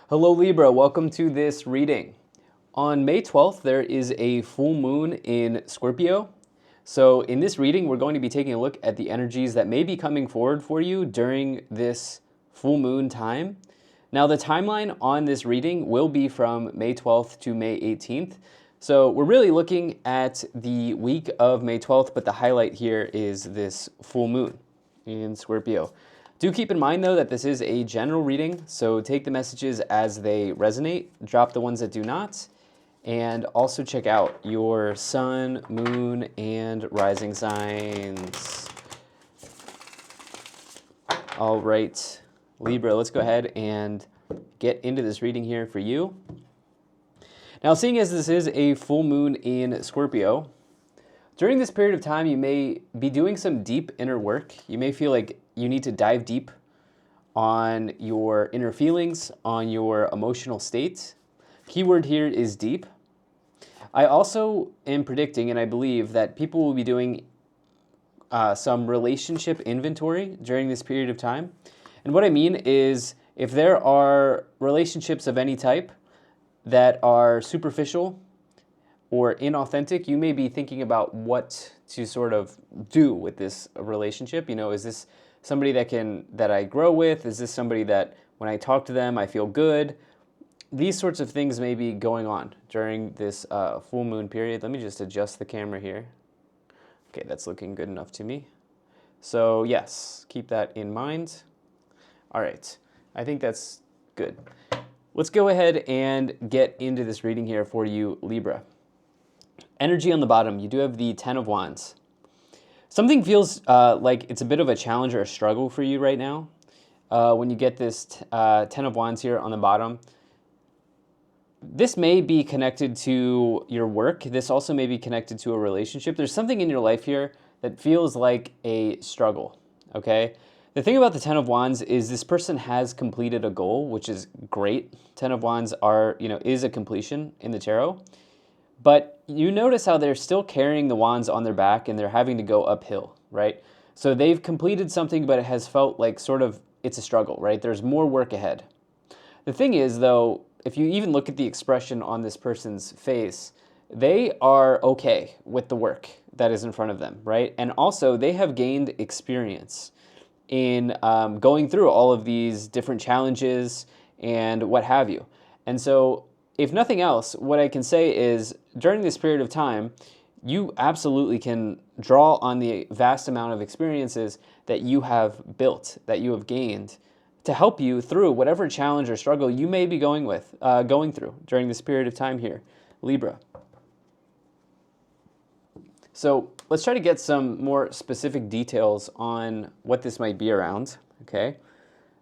Hello Libra, welcome to this reading. On May 12th, there is a full moon in Scorpio. So in this reading, we're going to be taking a look at the energies that may be coming forward for you during this full moon time. Now the timeline on this reading will be from May 12th to May 18th. So we're really looking at the week of May 12th, but the highlight here is this full moon in Scorpio. Do keep in mind, though, that this is a general reading, so take the messages as they resonate, drop the ones that do not, and also check out your sun, moon, and rising signs. All right, Libra, let's go ahead and get into this reading here for you. Now, seeing as this is a full moon in Scorpio, during this period of time, you may be doing some deep inner work. You may feel like you need to dive deep on your inner feelings, on your emotional state. Keyword here is deep. I also am predicting, and I believe, that people will be doing some relationship inventory during this period of time. And what I mean is, if there are relationships of any type that are superficial or inauthentic, you may be thinking about what to sort of do with this relationship. You know, is this somebody that I grow with? Is this somebody that when I talk to them, I feel good? These sorts of things may be going on during this full moon period. Let me just adjust the camera here. Okay, that's looking good enough to me. So yes, keep that in mind. All right, I think that's good. Let's go ahead and get into this reading here for you, Libra. Energy on the bottom, you do have the Ten of Wands. Something feels like it's a bit of a challenge or a struggle for you right now. When you get this Ten of Wands here on the bottom, this may be connected to your work. This also may be connected to a relationship. There's something in your life here that feels like a struggle, okay? The thing about the Ten of Wands is this person has completed a goal, which is great. Ten of Wands is a completion in the tarot. But you notice how they're still carrying the wands on their back and they're having to go uphill, right? So they've completed something, but it has felt like sort of it's a struggle, right? There's more work ahead. The thing is, though, if you even look at the expression on this person's face, they are okay with the work that is in front of them, right? And also, they have gained experience in going through all of these different challenges and what have you. And so, if nothing else, what I can say is during this period of time, you absolutely can draw on the vast amount of experiences that you have built, that you have gained, to help you through whatever challenge or struggle you may be going through during this period of time here, Libra. So let's try to get some more specific details on what this might be around, okay?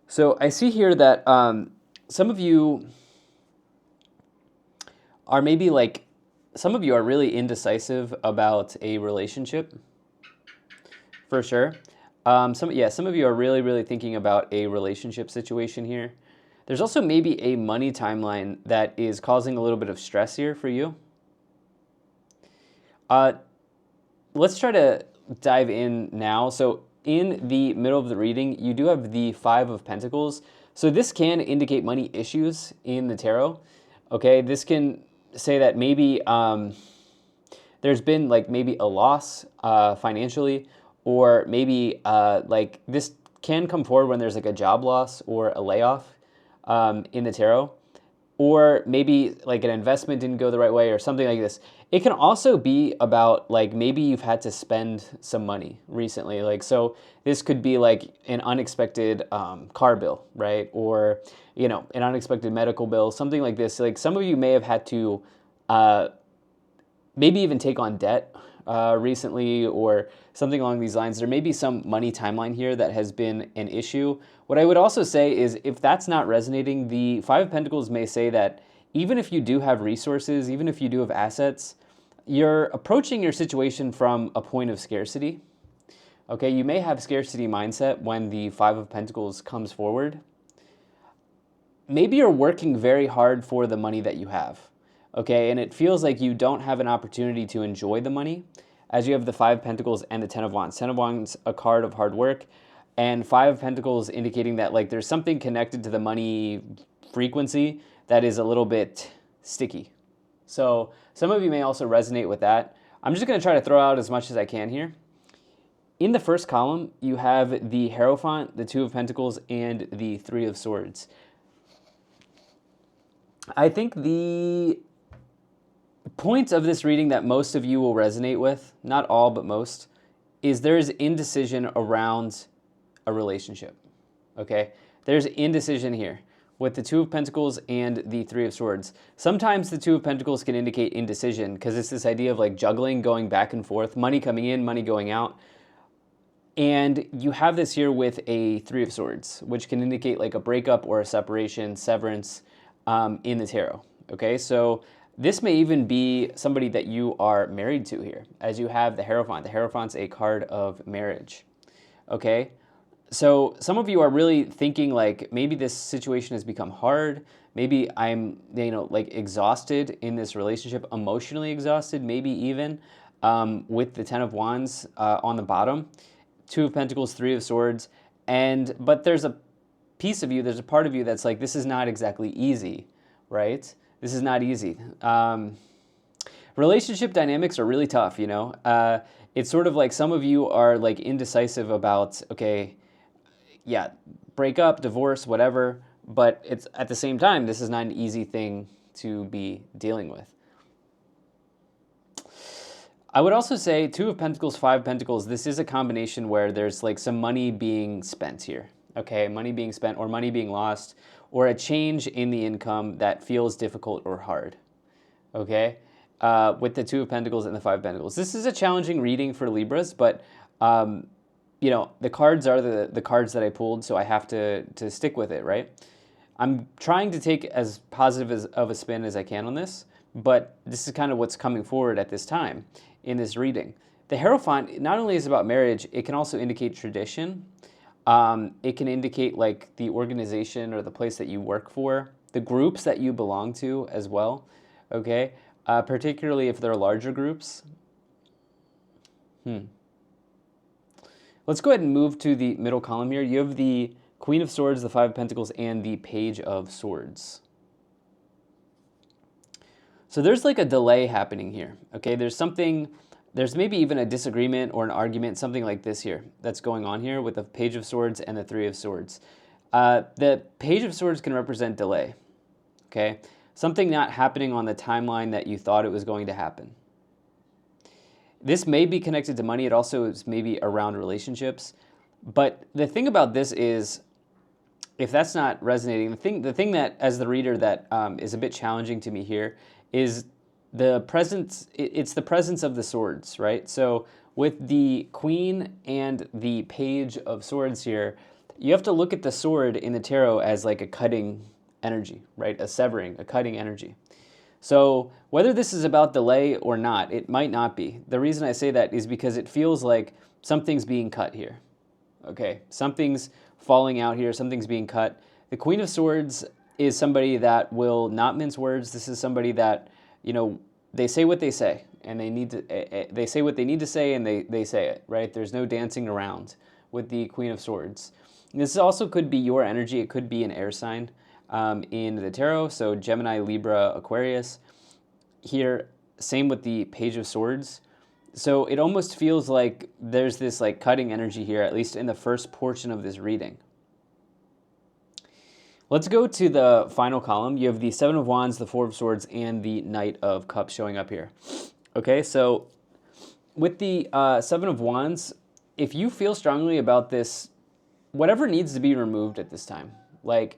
So I see here that some of you are some of you are really indecisive about a relationship, for sure. Some of you are really, really thinking about a relationship situation here. There's also maybe a money timeline that is causing a little bit of stress here for you. Let's try to dive in now. So in the middle of the reading, you do have the Five of Pentacles. So this can indicate money issues in the tarot. Okay, this can say that maybe there's been maybe a loss financially, or maybe this can come forward when there's a job loss or a layoff in the tarot, or maybe an investment didn't go the right way or something like this. It can also be about maybe you've had to spend some money recently. So this could be an unexpected car bill, right? Or, an unexpected medical bill, something like this. Some of you may have had to maybe even take on debt recently or something along these lines. There may be some money timeline here that has been an issue. What I would also say is if that's not resonating, the Five of Pentacles may say that even if you do have resources, even if you do have assets, you're approaching your situation from a point of scarcity. Okay, you may have scarcity mindset when the Five of Pentacles comes forward. Maybe you're working very hard for the money that you have. Okay, and it feels like you don't have an opportunity to enjoy the money as you have the Five of Pentacles and the Ten of Wands. Ten of Wands, a card of hard work, and Five of Pentacles indicating that there's something connected to the money frequency that is a little bit sticky. So some of you may also resonate with that. I'm just going to try to throw out as much as I can here. In the first column, you have the Hierophant, the Two of Pentacles, and the Three of Swords. I think the point of this reading that most of you will resonate with, not all, but most, is there's indecision around a relationship, okay? There's indecision here with the Two of Pentacles and the Three of Swords. Sometimes the Two of Pentacles can indicate indecision because it's this idea of like juggling, going back and forth, money coming in, money going out. And you have this here with a Three of Swords, which can indicate like a breakup or a separation, severance in the tarot, okay? So this may even be somebody that you are married to here, as you have the Hierophant. The Hierophant's a card of marriage, okay? So some of you are really thinking like maybe this situation has become hard. Maybe I'm, like exhausted in this relationship, emotionally exhausted, maybe even with the Ten of Wands on the bottom, Two of Pentacles, Three of Swords. But there's a piece of you, there's a part of you that's like, this is not exactly easy, right? This is not easy. Relationship dynamics are really tough, It's sort of like some of you are like indecisive about, okay, yeah, break up, divorce, whatever, but it's at the same time, this is not an easy thing to be dealing with. I would also say Two of Pentacles, Five of Pentacles, this is a combination where there's like some money being spent here, okay? Money being spent or money being lost or a change in the income that feels difficult or hard, okay? With the Two of Pentacles and the Five of Pentacles. This is a challenging reading for Libras, but the cards are the cards that I pulled, so I have to stick with it, right? I'm trying to take as positive of a spin as I can on this, but this is kind of what's coming forward at this time in this reading. The Hierophant not only is about marriage, it can also indicate tradition. It can indicate like the organization or the place that you work for, the groups that you belong to as well, okay? Particularly if they're larger groups. Let's go ahead and move to the middle column here. You have the Queen of Swords, the Five of Pentacles, and the Page of Swords. So there's like a delay happening here, okay? There's maybe even a disagreement or an argument, something like this here, that's going on here with the Page of Swords and the Three of Swords. The Page of Swords can represent delay, okay? Something not happening on the timeline that you thought it was going to happen. This may be connected to money. It also is maybe around relationships. But the thing about this is, if that's not resonating, the thing that, as the reader, that is a bit challenging to me here is the presence. It's the presence of the swords, right? So with the Queen and the Page of Swords here, you have to look at the sword in the tarot as like a cutting energy, right? A severing, a cutting energy. So whether this is about delay or not, it might not be. The reason I say that is because it feels like something's being cut here. Okay, something's falling out here, something's being cut. The Queen of Swords is somebody that will not mince words. This is somebody that, they say what they say, and they say what they need to say, and they say it, right? There's no dancing around with the Queen of Swords. This also could be your energy. It could be an air sign in the tarot, so Gemini, Libra, Aquarius. Here, same with the Page of Swords. So it almost feels like there's this like cutting energy here, at least in the first portion of this reading. Let's go to the final column. You have the Seven of Wands, the Four of Swords, and the Knight of Cups showing up here. Okay, so with the Seven of Wands, if you feel strongly about this, whatever needs to be removed at this time, like,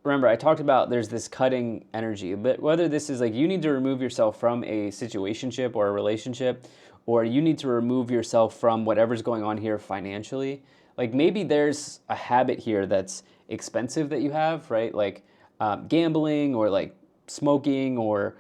remember, I talked about there's this cutting energy, but whether this is like you need to remove yourself from a situationship or a relationship, or you need to remove yourself from whatever's going on here financially, like maybe there's a habit here that's expensive that you have, right? Like gambling or like smoking or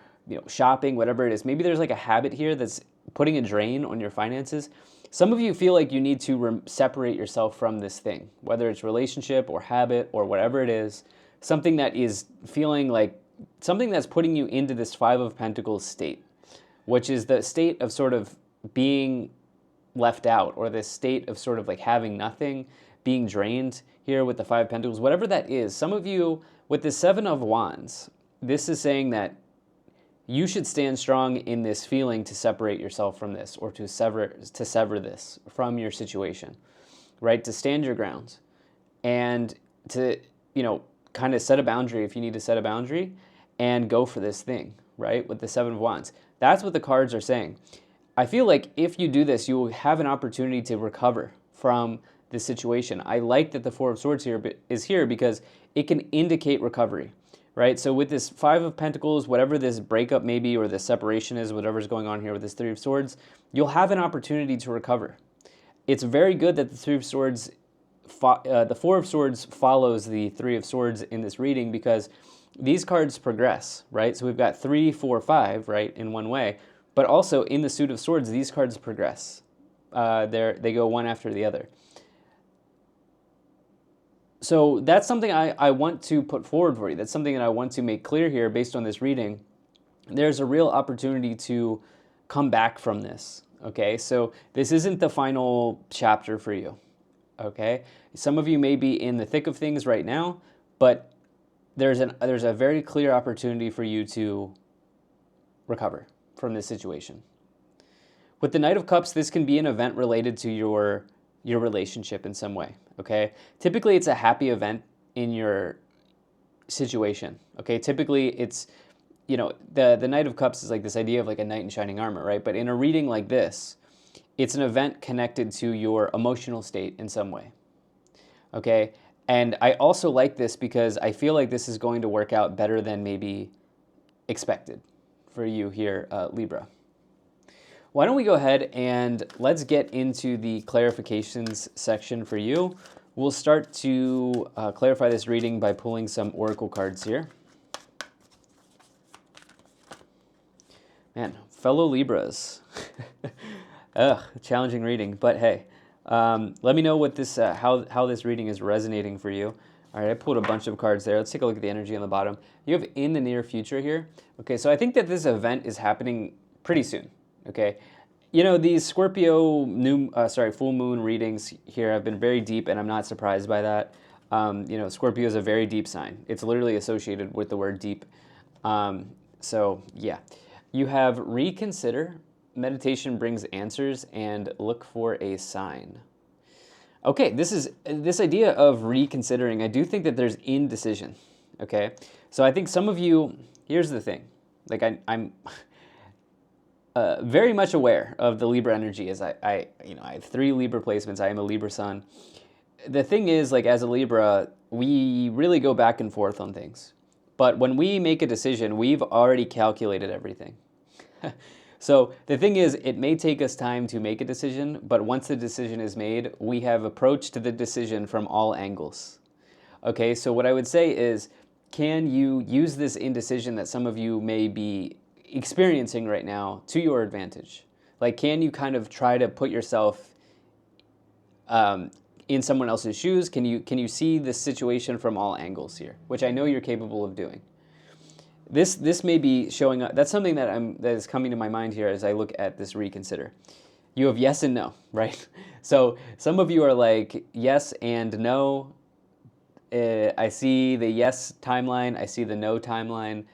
shopping, whatever it is. Maybe there's like a habit here that's putting a drain on your finances. Some of you feel like you need to separate yourself from this thing, whether it's relationship or habit or whatever it is. Something that is feeling like something that's putting you into this Five of Pentacles state, which is the state of sort of being left out, or this state of sort of like having nothing, being drained here with the Five of Pentacles, whatever that is. Some of you with the Seven of Wands, this is saying that you should stand strong in this feeling to separate yourself from this, or to sever this from your situation, right? To stand your ground and to, kind of set a boundary if you need to set a boundary and go for this thing, right? With the Seven of Wands. That's what the cards are saying. I feel like if you do this, you will have an opportunity to recover from this situation. I like that the Four of Swords is here because it can indicate recovery, right? So with this Five of Pentacles, whatever this breakup may be, or this separation is, whatever's going on here with this Three of Swords, you'll have an opportunity to recover. It's very good that the Three of Swords, the Four of Swords follows the Three of Swords in this reading, because these cards progress, right? So we've got 3, 4, 5, right, in one way, but also in the Suit of Swords, these cards progress. They go one after the other. So that's something I want to put forward for you. That's something that I want to make clear here based on this reading. There's a real opportunity to come back from this, okay? So this isn't the final chapter for you, okay? Some of you may be in the thick of things right now, but there's a very clear opportunity for you to recover from this situation. With the Knight of Cups, this can be an event related to your relationship in some way, okay? Typically, it's a happy event in your situation, okay? Typically, it's, the Knight of Cups is like this idea of like a knight in shining armor, right? But in a reading like this, it's an event connected to your emotional state in some way, okay? And I also like this because I feel like this is going to work out better than maybe expected for you here, Libra. Why don't we go ahead and let's get into the clarifications section for you. We'll start to clarify this reading by pulling some oracle cards here. Man, fellow Libras. Ugh, challenging reading, but hey. Let me know what this how this reading is resonating for you. All right, I pulled a bunch of cards there. Let's take a look at the energy on the bottom. You have in the near future here. Okay, so I think that this event is happening pretty soon. Okay, these Scorpio full moon readings here have been very deep, and I'm not surprised by that. Scorpio is a very deep sign. It's literally associated with the word deep. So yeah, you have reconsider. Meditation brings answers, and look for a sign. Okay, this idea of reconsidering, I do think that there's indecision, okay? So I think some of you, here's the thing, like I'm very much aware of the Libra energy, as I have 3 Libra placements, I am a Libra sun. The thing is, like, as a Libra, we really go back and forth on things. But when we make a decision, we've already calculated everything. So the thing is, it may take us time to make a decision, but once the decision is made, we have approached the decision from all angles. Okay, so what I would say is, can you use this indecision that some of you may be experiencing right now to your advantage? Like, can you kind of try to put yourself in someone else's shoes? Can you see the situation from all angles here, which I know you're capable of doing? This may be showing up. That's something that is coming to my mind here as I look at this reconsider. You have yes and no, right? So some of you are like yes and no. I see the yes timeline. I see the no timeline.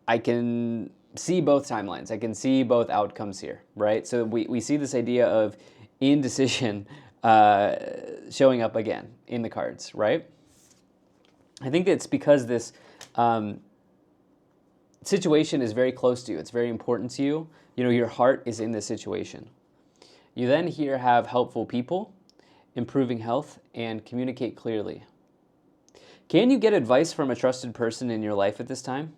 I can see both timelines. I can see both outcomes here, right? So we see this idea of indecision showing up again in the cards, right? I think it's because this situation is very close to you. It's very important to you. Your heart is in this situation. You then here have helpful people, improving health, and communicate clearly. Can you get advice from a trusted person in your life at this time?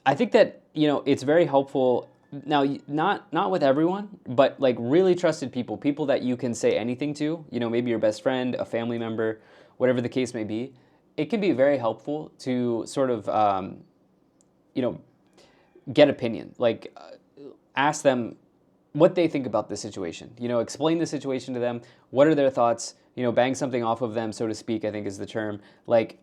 I think that, it's very helpful. Now, not with everyone, but like really trusted people that you can say anything to, maybe your best friend, a family member, whatever the case may be. It can be very helpful to sort of, get opinion. Like, ask them what they think about the situation. Explain the situation to them. What are their thoughts? Bang something off of them, so to speak, I think is the term. Like,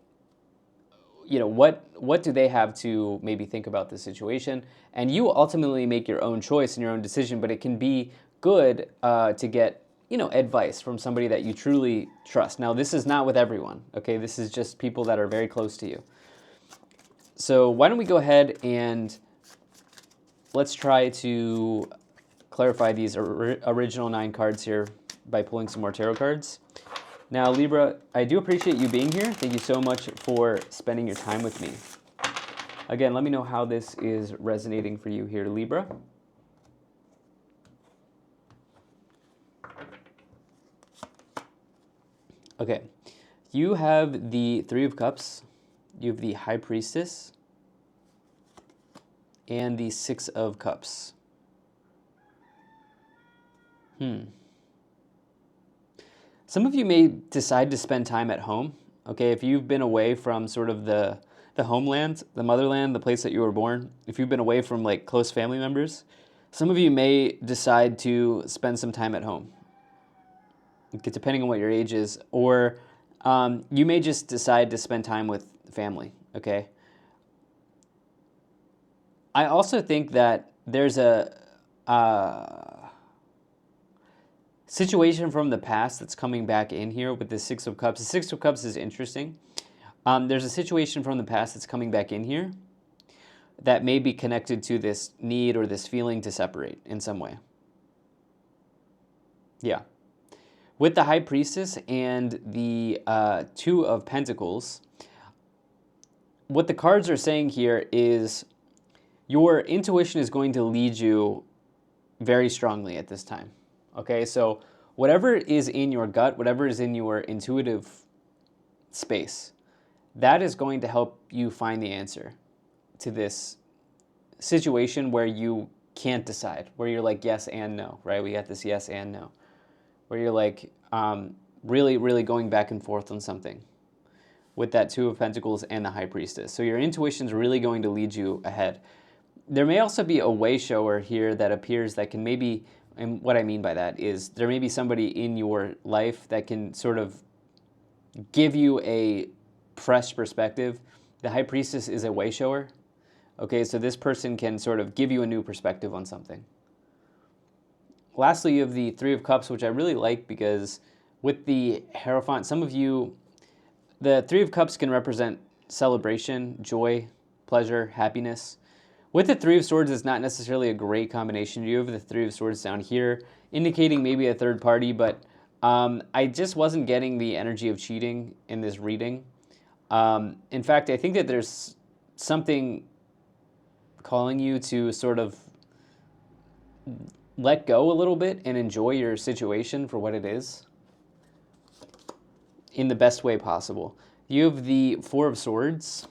what do they have to maybe think about the situation? And you ultimately make your own choice and your own decision, but it can be good to get, advice from somebody that you truly trust. Now, this is not with everyone, okay? This is just people that are very close to you. So why don't we go ahead and let's try to clarify these original 9 cards here by pulling some more tarot cards. Now, Libra, I do appreciate you being here. Thank you so much for spending your time with me. Again, let me know how this is resonating for you here, Libra. Okay, you have the 3 of Cups, you have the High Priestess, and the 6 of Cups. Some of you may decide to spend time at home, okay? If you've been away from sort of the homeland, the motherland, the place that you were born, if you've been away from like close family members, some of you may decide to spend some time at home, depending on what your age is, or you may just decide to spend time with family, okay? I also think that there's a situation from the past that's coming back in here with the 6 of Cups. The 6 of Cups is interesting. There's a situation from the past that's coming back in here that may be connected to this need or this feeling to separate in some way. Yeah. With the High Priestess and the 2 of Pentacles, what the cards are saying here is your intuition is going to lead you very strongly at this time. Okay, so whatever is in your gut, whatever is in your intuitive space, that is going to help you find the answer to this situation where you can't decide, where you're like yes and no, right? We got this yes and no, where you're like really, really going back and forth on something with that 2 of Pentacles and the High Priestess. So your intuition's really going to lead you ahead. There may also be a way shower here that appears that can maybe, and what I mean by that is there may be somebody in your life that can sort of give you a fresh perspective. The High Priestess is a way shower. Okay, so this person can sort of give you a new perspective on something. Lastly, you have the 3 of Cups, which I really like because with the Hierophant, some of you, the 3 of Cups can represent celebration, joy, pleasure, happiness. With the 3 of Swords, it's not necessarily a great combination. You have the 3 of Swords down here, indicating maybe a third party, but I just wasn't getting the energy of cheating in this reading. In fact, I think that there's something calling you to sort of let go a little bit and enjoy your situation for what it is in the best way possible. You have the 4 of Swords.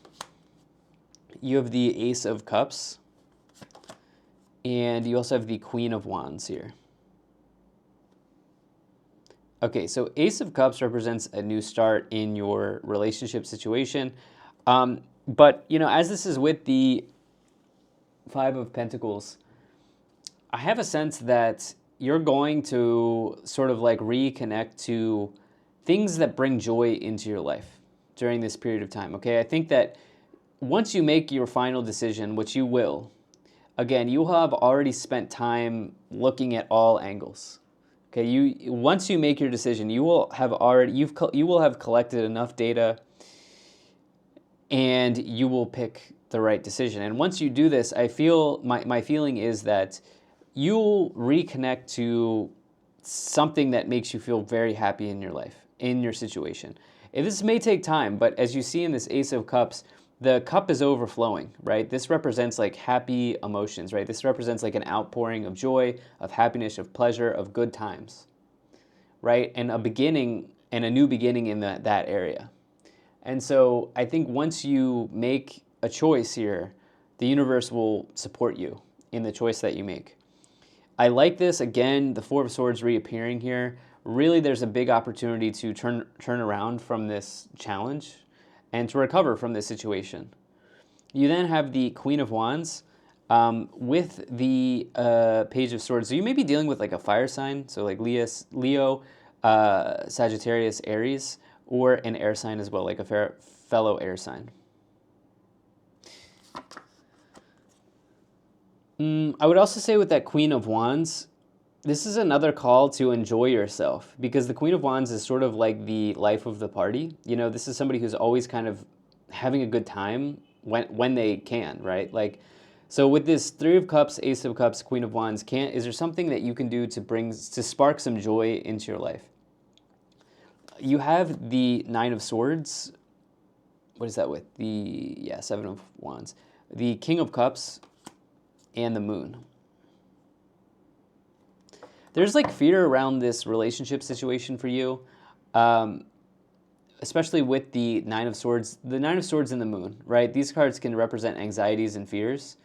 You have the Ace of Cups. And you also have the Queen of Wands here. Okay, so Ace of Cups represents a new start in your relationship situation. But, as this is with the 5 of Pentacles, I have a sense that you're going to sort of like reconnect to things that bring joy into your life during this period of time, okay? I think that once you make your final decision, which you will, again, you will have already spent time looking at all angles. Okay, once you make your decision, you will have collected enough data and you will pick the right decision. And once you do this, I feel my feeling is that you'll reconnect to something that makes you feel very happy in your life, in your situation. And this may take time, but as you see in this Ace of Cups, the cup is overflowing, right? This represents like happy emotions, right? This represents like an outpouring of joy, of happiness, of pleasure, of good times, right? And a beginning and a new beginning in that area. And so I think once you make a choice here, the universe will support you in the choice that you make. I like this, again, the 4 of Swords reappearing here. Really, there's a big opportunity to turn around from this challenge and to recover from this situation. You then have the Queen of Wands with the Page of Swords. So you may be dealing with like a fire sign, so like Leo, Sagittarius, Aries, or an air sign as well, like a fellow air sign. I would also say with that Queen of Wands, This is another call to enjoy yourself, because the Queen of Wands is sort of like the life of the party. You know, this is somebody who's always kind of having a good time when they can, right? Like, so with this Three of Cups, Ace of Cups, Queen of Wands, is there something that you can do to spark some joy into your life? You have the Nine of Swords. What is that with? Seven of Wands. The King of Cups and the Moon. There's like fear around this relationship situation for you, especially with the Nine of Swords. The Nine of Swords and the Moon, right? These cards can represent anxieties and fears.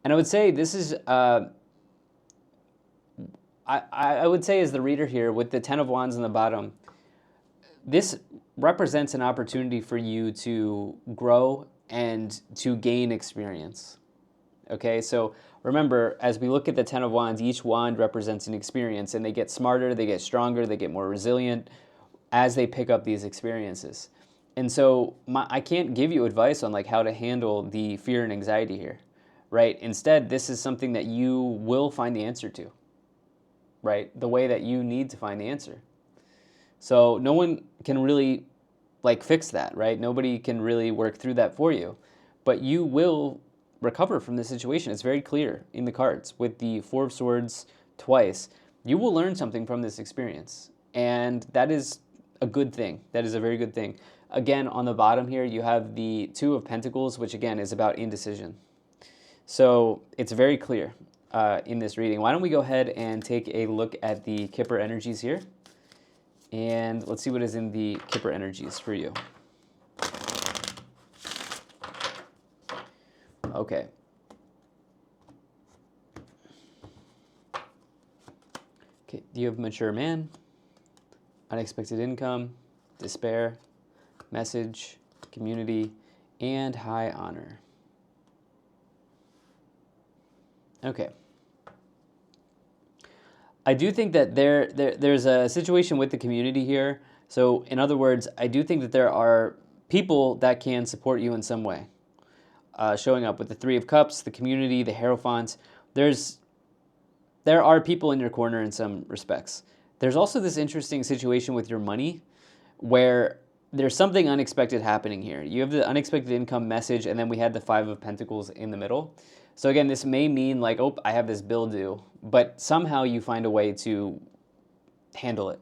And I would say this is, I would say as the reader here, with the Ten of Wands on the bottom, this represents an opportunity for you to grow and to gain experience. Okay, so remember, as we look at the Ten of Wands, each wand represents an experience, and they get smarter, they get stronger, they get more resilient as they pick up these experiences. And so I can't give you advice on like how to handle the fear and anxiety here, right? Instead, this is something that you will find the answer to, right? The way that you need to find the answer. So no one can really like fix that, right? Nobody can really work through that for you, but you will recover from the situation. It's very clear in the cards with the Four of Swords twice. You will learn something from this experience, and that is a good thing. That is a very good thing. Again, on the bottom here, you have the Two of Pentacles, which again is about indecision. So it's very clear in this reading. Why don't we go ahead and take a look at the Kipper energies here, and let's see what is in the Kipper energies for you. Okay. Okay, do you have mature man, unexpected income, despair, message, community, and high honor? Okay. I do think that there's a situation with the community here. So in other words, I do think that there are people that can support you in some way. Showing up with the Three of Cups, the community, the Hierophant. There are people in your corner in some respects. There's also this interesting situation with your money where there's something unexpected happening here. You have the unexpected income message, and then we had the Five of Pentacles in the middle. So again, this may mean like, oh, I have this bill due, but somehow you find a way to handle it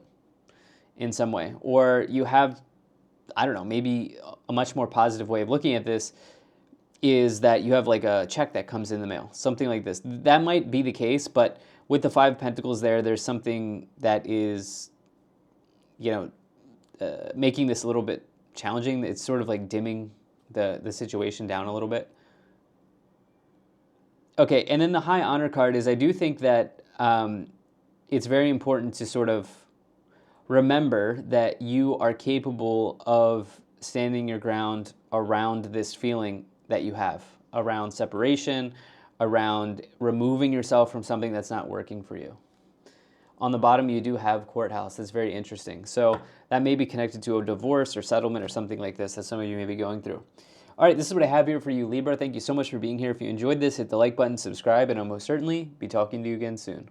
in some way. Or you have, I don't know, maybe a much more positive way of looking at this is that you have like a check that comes in the mail, something like this. That might be the case, but with the Five of Pentacles there's something that is, making this a little bit challenging. It's sort of like dimming the situation down a little bit. Okay, and then the High Honor card is, I do think that it's very important to sort of remember that you are capable of standing your ground around this feeling that you have around separation, around removing yourself from something that's not working for you. On the bottom, you do have Courthouse. That's very interesting. So that may be connected to a divorce or settlement or something like this that some of you may be going through. All right, this is what I have here for you, Libra. Thank you so much for being here. If you enjoyed this, hit the like button, subscribe, and I'll most certainly be talking to you again soon.